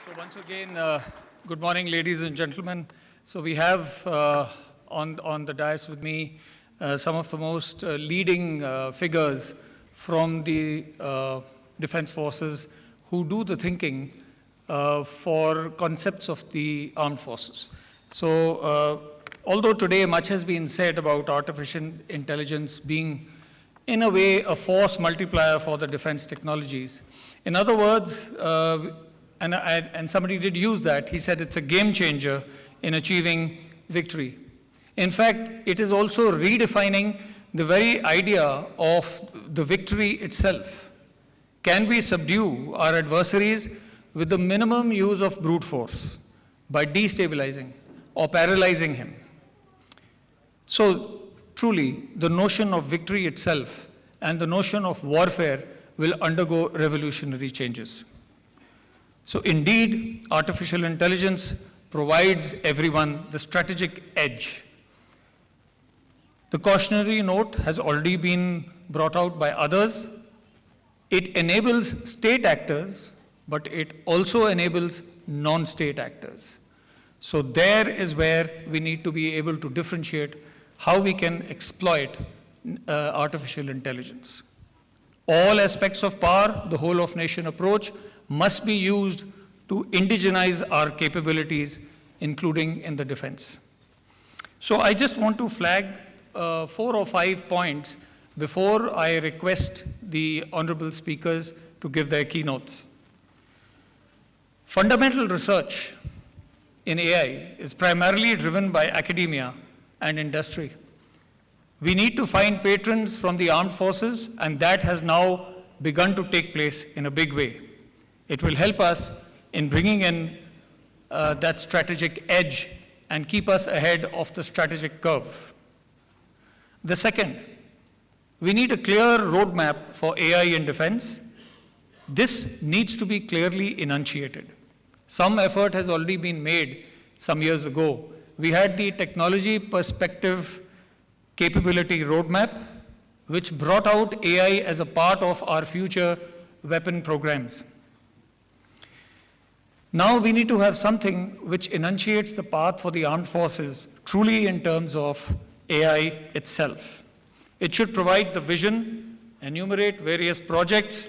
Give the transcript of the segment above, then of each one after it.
So once again, good morning, ladies and gentlemen. So we have on the dais with me some of the most leading figures from the defense forces who do the thinking for concepts of the armed forces. So although today much has been said about artificial intelligence being in a way a force multiplier for the defense technologies, in other words, and somebody did use that, he said it's a game changer in achieving victory. In fact, it is also redefining the very idea of the victory itself. Can we subdue our adversaries with the minimum use of brute force by destabilizing or paralyzing him? So truly, the notion of victory itself and the notion of warfare will undergo revolutionary changes. So indeed, artificial intelligence provides everyone the strategic edge. The cautionary note has already been brought out by others. It enables state actors, but it also enables non-state actors. So there is where we need to be able to differentiate how we can exploit artificial intelligence. All aspects of power, the whole of nation approach, must be used to indigenize our capabilities, including in the defense. So I just want to flag 4 or 5 points before I request the honorable speakers to give their keynotes. Fundamental research in AI is primarily driven by academia and industry. We need to find patrons from the armed forces, and that has now begun to take place in a big way. It will help us in bringing in that strategic edge and keep us ahead of the strategic curve. The second, we need a clear roadmap for AI in defense. This needs to be clearly enunciated. Some effort has already been made some years ago. We had the technology perspective capability roadmap, which brought out AI as a part of our future weapon programs. Now we need to have something which enunciates the path for the armed forces truly in terms of AI itself. It should provide the vision, enumerate various projects,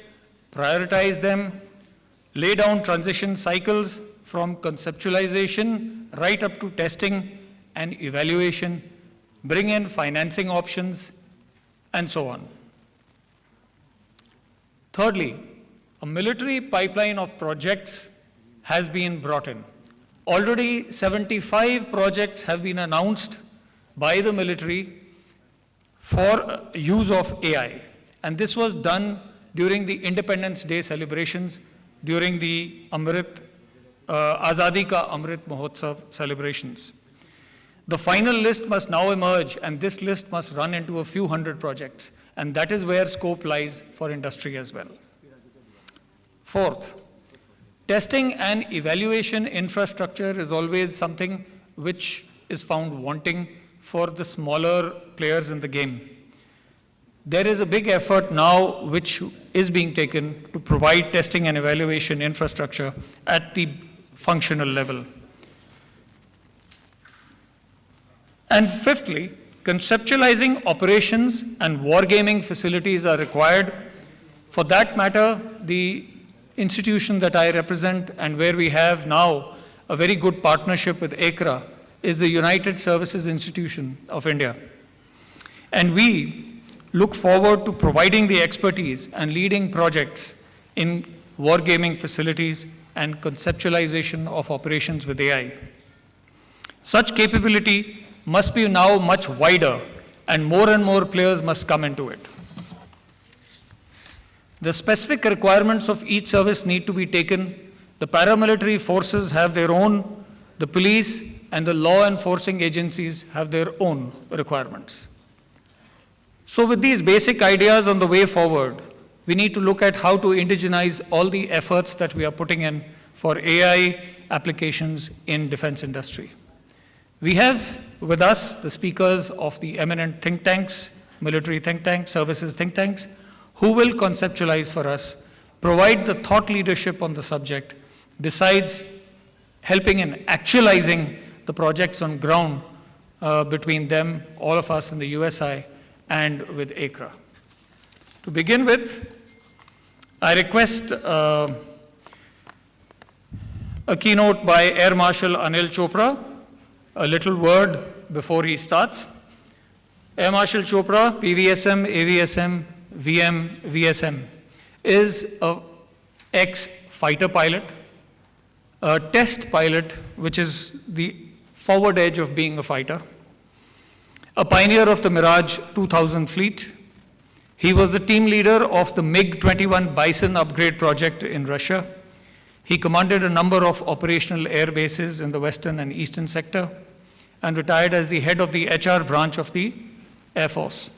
prioritize them, lay down transition cycles from conceptualization right up to testing and evaluation, bring in financing options, and so on. Thirdly, a military pipeline of projects has been brought in. Already 75 projects have been announced by the military for use of AI. And this was done during the Independence Day celebrations, during the Azadi Ka Amrit Mahotsav celebrations. The final list must now emerge, and this list must run into a few hundred projects. And that is where scope lies for industry as well. Fourth, testing and evaluation infrastructure is always something which is found wanting for the smaller players in the game. There is a big effort now which is being taken to provide testing and evaluation infrastructure at the functional level. And fifthly, conceptualizing operations and wargaming facilities are required. For that matter, the institution that I represent and where we have now a very good partnership with AICRA is the United Services Institution of India. And we look forward to providing the expertise and leading projects in wargaming facilities and conceptualization of operations with AI. Such capability must be now much wider, and more players must come into it. The specific requirements of each service need to be taken. The paramilitary forces have their own, the police and the law enforcing agencies have their own requirements. So with these basic ideas on the way forward, we need to look at how to indigenize all the efforts that we are putting in for AI applications in defense industry. We have with us the speakers of the eminent think tanks, military think tanks, services think tanks, who will conceptualize for us, provide the thought leadership on the subject, besides helping in actualizing the projects on ground between them, all of us in the USI, and with AICRA. To begin with, I request a keynote by Air Marshal Anil Chopra, a little word before he starts. Air Marshal Chopra, PVSM, AVSM, VM, VSM, is an ex-fighter pilot, a test pilot, which is the forward edge of being a fighter, a pioneer of the Mirage 2000 fleet. He was the team leader of the MiG-21 Bison upgrade project in Russia. He commanded a number of operational air bases in the western and eastern sector and retired as the head of the HR branch of the Air Force.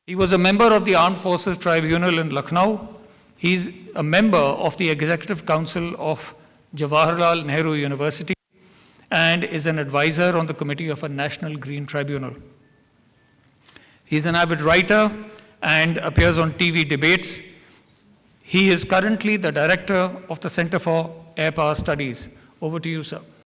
He was a member of the Armed Forces Tribunal in Lucknow. He's a member of the Executive Council of Jawaharlal Nehru University and is an advisor on the committee of a National Green Tribunal. He's an avid writer and appears on TV debates. He is currently the director of the Center for Air Power Studies. Over to you, sir.